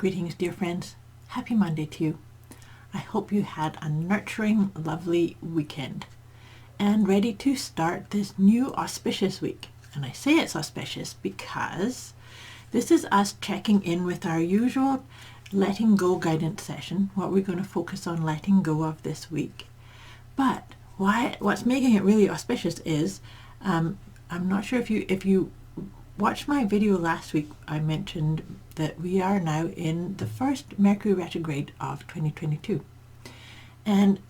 Greetings, dear friends. Happy Monday to you. I hope you had a nurturing, lovely weekend and ready to start this new auspicious week. And I say it's auspicious because this is us checking in with our usual letting go guidance session, what we're going to focus on letting go of this week. But what's making it really auspicious is, I'm not sure if you watched my video last week, I mentioned that we are now in the first Mercury retrograde of 2022. And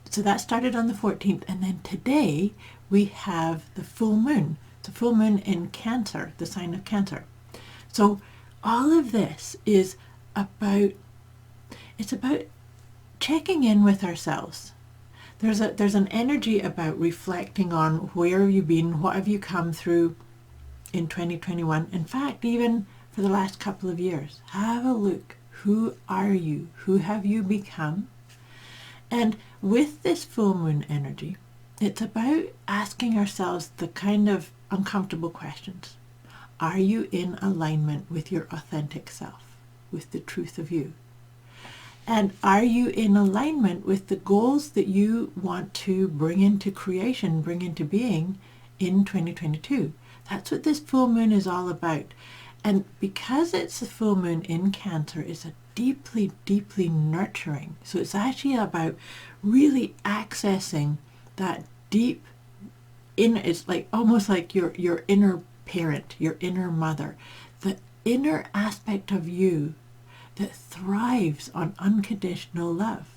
so that started on the 14th, and then today we have the full moon in Cancer, the sign of Cancer. So all of this is about checking in with ourselves. There's an energy about reflecting on where have you been, what have you come through in 2021. In fact, even for the last couple of years, have a look. Who are you? Who have you become? And with this full moon energy, it's about asking ourselves the kind of uncomfortable questions. Are you in alignment with your authentic self, with the truth of you? And are you in alignment with the goals that you want to bring into creation, bring into being in 2022? That's what this full moon is all about. And because it's a full moon in Cancer, it's a deeply, deeply nurturing. So it's actually about really accessing that deep inner, it's like almost like your inner parent, your inner mother, the inner aspect of you that thrives on unconditional love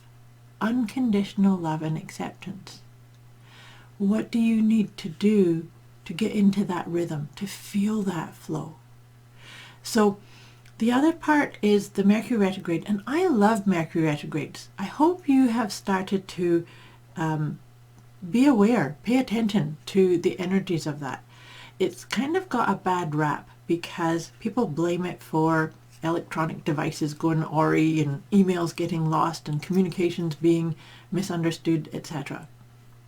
and acceptance. What do you need to do to get into that rhythm, to feel that flow? So the other part is the Mercury retrograde, and I love Mercury retrogrades. I hope you have started to be aware, pay attention to the energies of that. It's kind of got a bad rap because people blame it for electronic devices going awry and emails getting lost and communications being misunderstood, etc.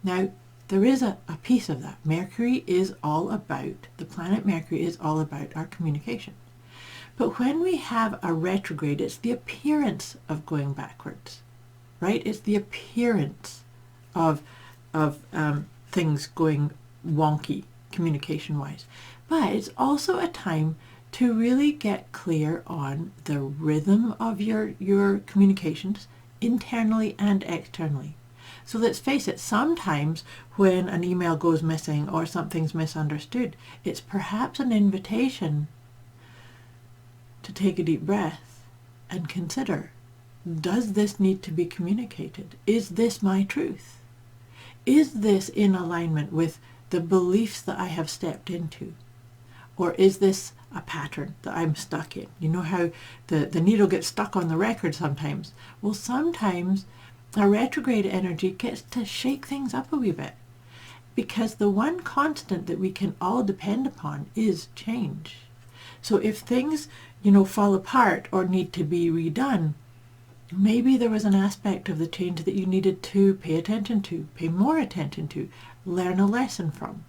Now, there is a piece of that. Mercury is all about, the planet Mercury is all about our communication. But when we have a retrograde, it's the appearance of going backwards, right? It's the appearance of things going wonky communication-wise. But it's also a time to really get clear on the rhythm of your communications, internally and externally. So let's face it, sometimes when an email goes missing or something's misunderstood, it's perhaps an invitation to take a deep breath and consider, does this need to be communicated? Is this my truth? Is this in alignment with the beliefs that I have stepped into? Or is this a pattern that I'm stuck in? You know how the needle gets stuck on the record sometimes? Well, sometimes a retrograde energy gets to shake things up a wee bit, because the one constant that we can all depend upon is change. So if things, fall apart or need to be redone, maybe there was an aspect of the change that you needed to pay attention to, pay more attention to, learn a lesson from.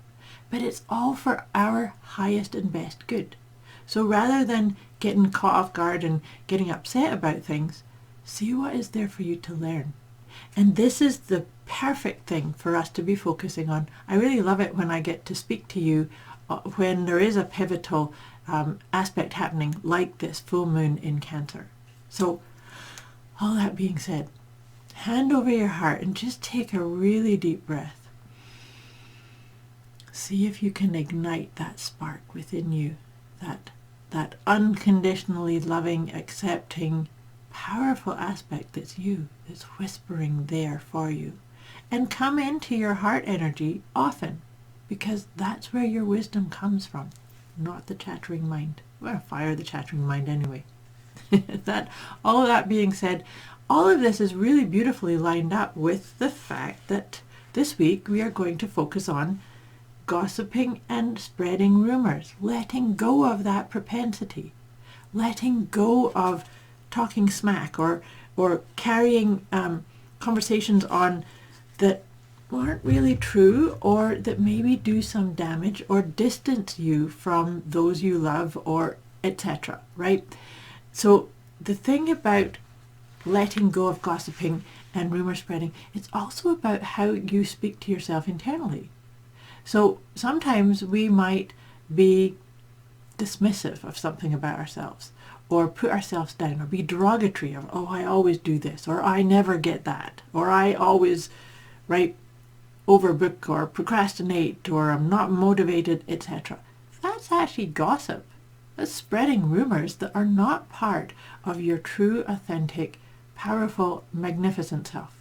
But it's all for our highest and best good. So rather than getting caught off guard and getting upset about things, see what is there for you to learn. And this is the perfect thing for us to be focusing on. I really love it when I get to speak to you when there is a pivotal aspect happening like this full moon in Cancer. So all that being said, hand over your heart and just take a really deep breath. See if you can ignite that spark within you, that unconditionally loving, accepting, powerful aspect that's you, that's whispering there for you. And come into your heart energy often, because that's where your wisdom comes from, not the chattering mind. Well, fire the chattering mind anyway. All of that being said, all of this is really beautifully lined up with the fact that this week we are going to focus on gossiping and spreading rumors, letting go of that propensity, letting go of talking smack or carrying conversations on that aren't really true, or that maybe do some damage or distance you from those you love, or etc. Right? So the thing about letting go of gossiping and rumor spreading, it's also about how you speak to yourself internally. So sometimes we might be dismissive of something about ourselves, or put ourselves down, or be derogatory of, oh, I always do this, or I never get that, or I always overbook or procrastinate, or I'm not motivated, etc. That's actually gossip. That's spreading rumors that are not part of your true, authentic, powerful, magnificent self.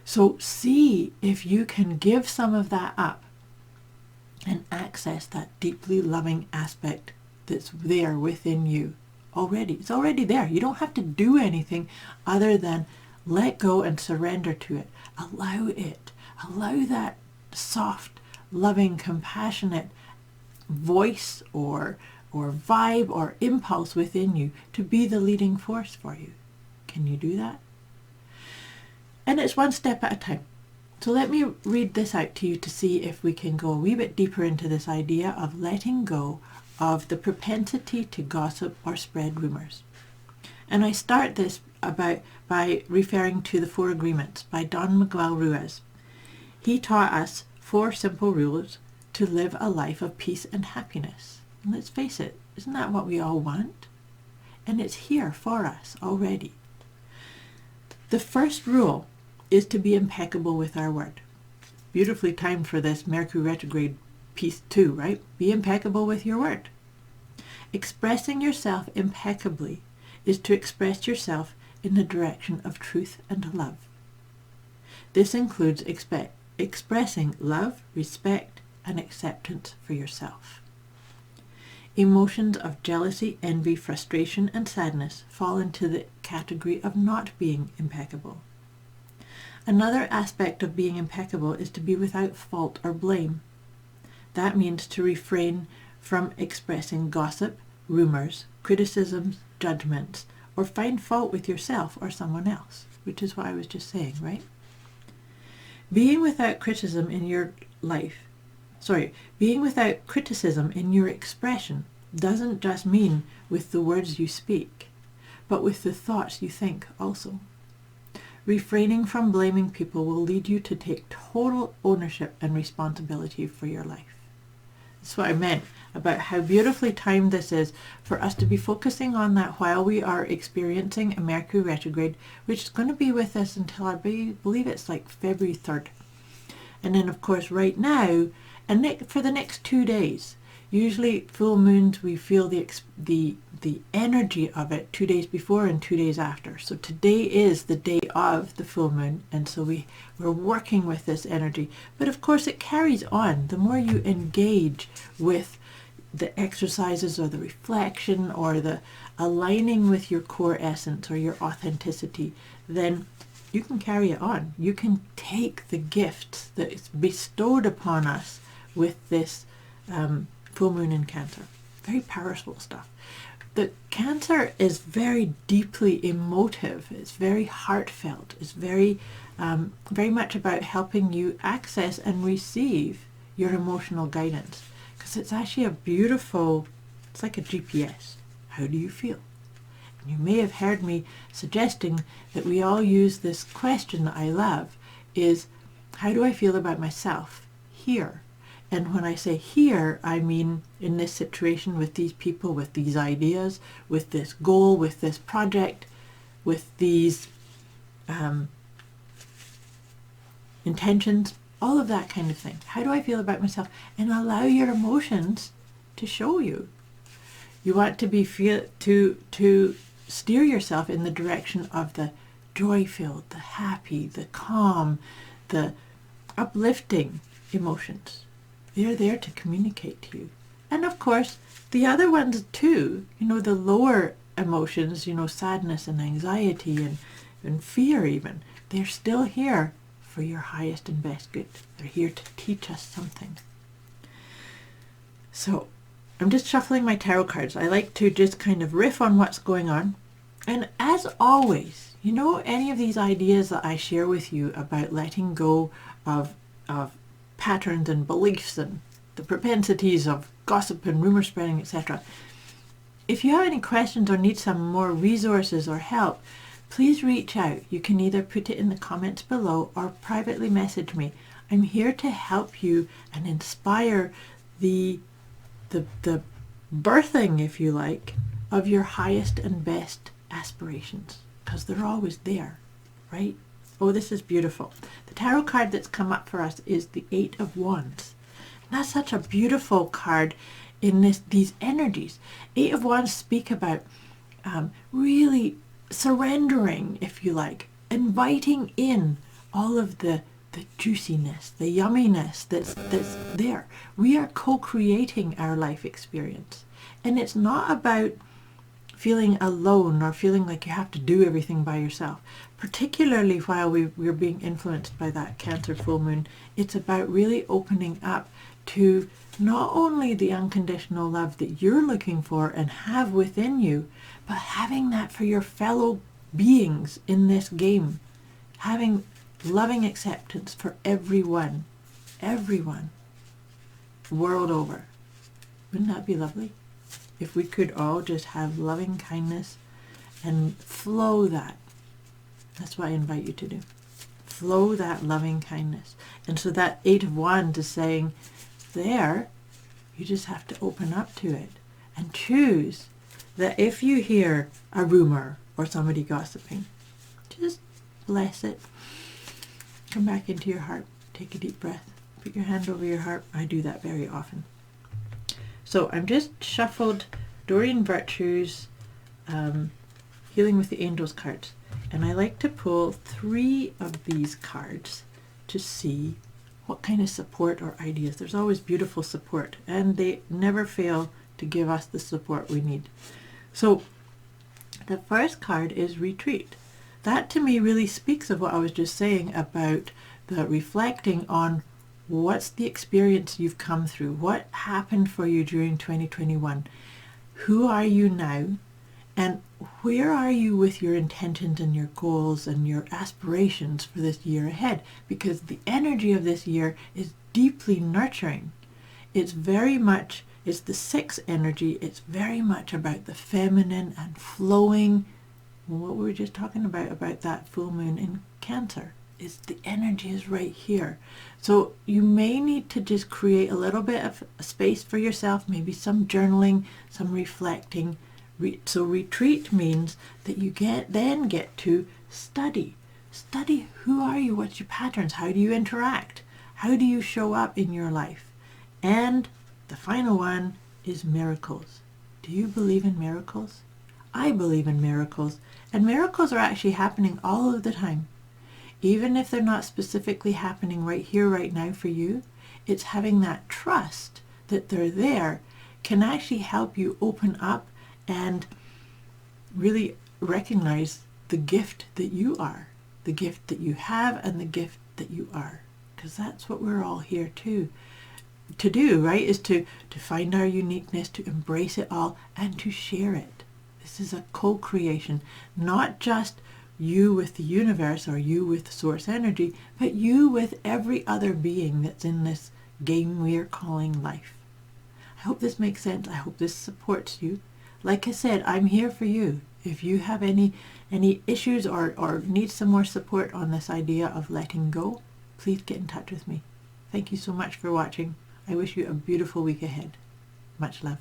So see if you can give some of that up and access that deeply loving aspect that's there within you already. It's already there. You don't have to do anything other than let go and surrender to it. Allow it. Allow that soft, loving, compassionate voice or vibe or impulse within you to be the leading force for you. Can you do that? And it's one step at a time. So let me read this out to you to see if we can go a wee bit deeper into this idea of letting go of the propensity to gossip or spread rumors. And I start this by referring to the 4 Agreements by Don Miguel Ruiz. He taught us 4 simple rules to live a life of peace and happiness. And let's face it, isn't that what we all want? And it's here for us already. The first rule is to be impeccable with our word. Beautifully timed for this Mercury retrograde piece too, right? Be impeccable with your word. Expressing yourself impeccably is to express yourself in the direction of truth and love. This includes expressing love, respect, and acceptance for yourself. Emotions of jealousy, envy, frustration, and sadness fall into the category of not being impeccable. Another aspect of being impeccable is to be without fault or blame. That means to refrain from expressing gossip, rumors, criticisms, judgments, or find fault with yourself or someone else, which is what I was just saying, right? Being without criticism in your expression doesn't just mean with the words you speak, but with the thoughts you think also. Refraining from blaming people will lead you to take total ownership and responsibility for your life. That's what I meant about how beautifully timed this is for us to be focusing on that while we are experiencing a Mercury retrograde, which is going to be with us until I believe it's like February 3rd. And then of course right now, and for the next 2 days, usually full moons, we feel the energy of it 2 days before and 2 days after. So today is the day of the full moon, and so we're working with this energy. But of course it carries on. The more you engage with the exercises or the reflection or the aligning with your core essence or your authenticity, then you can carry it on. You can take the gifts that is bestowed upon us with this full moon in Cancer. Very powerful stuff. The Cancer is very deeply emotive. It's very heartfelt. It's very much about helping you access and receive your emotional guidance. Because it's actually it's like a GPS. How do you feel? And you may have heard me suggesting that we all use this question that I love is, how do I feel about myself here? And when I say here, I mean in this situation with these people, with these ideas, with this goal, with this project, with these intentions, all of that kind of thing. How do I feel about myself? And allow your emotions to show you. You want to to steer yourself in the direction of the joy-filled, the happy, the calm, the uplifting emotions. They're there to communicate to you. And of course, the other ones too, the lower emotions, sadness and anxiety and fear even, they're still here for your highest and best good. They're here to teach us something. So I'm just shuffling my tarot cards. I like to just kind of riff on what's going on. And as always, any of these ideas that I share with you about letting go of patterns and beliefs and the propensities of gossip and rumor spreading, etc. if you have any questions or need some more resources or help, please reach out. You can either put it in the comments below or privately message me. I'm here to help you and inspire the birthing, if you like, of your highest and best aspirations, because they're always there, right? Oh, this is beautiful. The tarot card that's come up for us is the Eight of Wands. And that's such a beautiful card in these energies. Eight of Wands speak about really surrendering, if you like, inviting in all of the juiciness, the yumminess that's there. We are co-creating our life experience. And it's not about feeling alone or feeling like you have to do everything by yourself. Particularly while we're being influenced by that Cancer full moon, it's about really opening up to not only the unconditional love that you're looking for and have within you, but having that for your fellow beings in this game. Having loving acceptance for everyone, world over. Wouldn't that be lovely? If we could all just have loving kindness and flow that. That's what I invite you to do. Flow that loving kindness. And so that Eight of Wands is saying, there, you just have to open up to it and choose that if you hear a rumor or somebody gossiping, just bless it. Come back into your heart. Take a deep breath. Put your hand over your heart. I do that very often. So I'm just shuffled Doreen Virtue's Healing with the Angels cards. And I like to pull 3 of these cards to see what kind of support or ideas. There's always beautiful support, and they never fail to give us the support we need. So the first card is Retreat. That to me really speaks of what I was just saying about the reflecting on what's the experience you've come through, what happened for you during 2021, who are you now, and where are you with your intentions and your goals and your aspirations for this year ahead? Because the energy of this year is deeply nurturing. It's the 6 energy. It's very much about the feminine and flowing. What we were just talking about that full moon in Cancer, is the energy is right here. So you may need to just create a little bit of space for yourself, maybe some journaling, some reflecting. So retreat means that you then get to study. Study who are you, what's your patterns, how do you interact, how do you show up in your life. And the final one is miracles. Do you believe in miracles? I believe in miracles, and miracles are actually happening all of the time. Even if they're not specifically happening right here, right now for you, it's having that trust that they're there can actually help you open up and really recognize the gift that you are, the gift that you have, and the gift that you are. Because that's what we're all here to do, right? Is to find our uniqueness, to embrace it all, and to share it. This is a co-creation, not just you with the universe or you with source energy, but you with every other being that's in this game we are calling life. I hope this makes sense. I hope this supports you. Like I said, I'm here for you. If you have any issues or need some more support on this idea of letting go, please get in touch with me. Thank you so much for watching. I wish you a beautiful week ahead. Much love.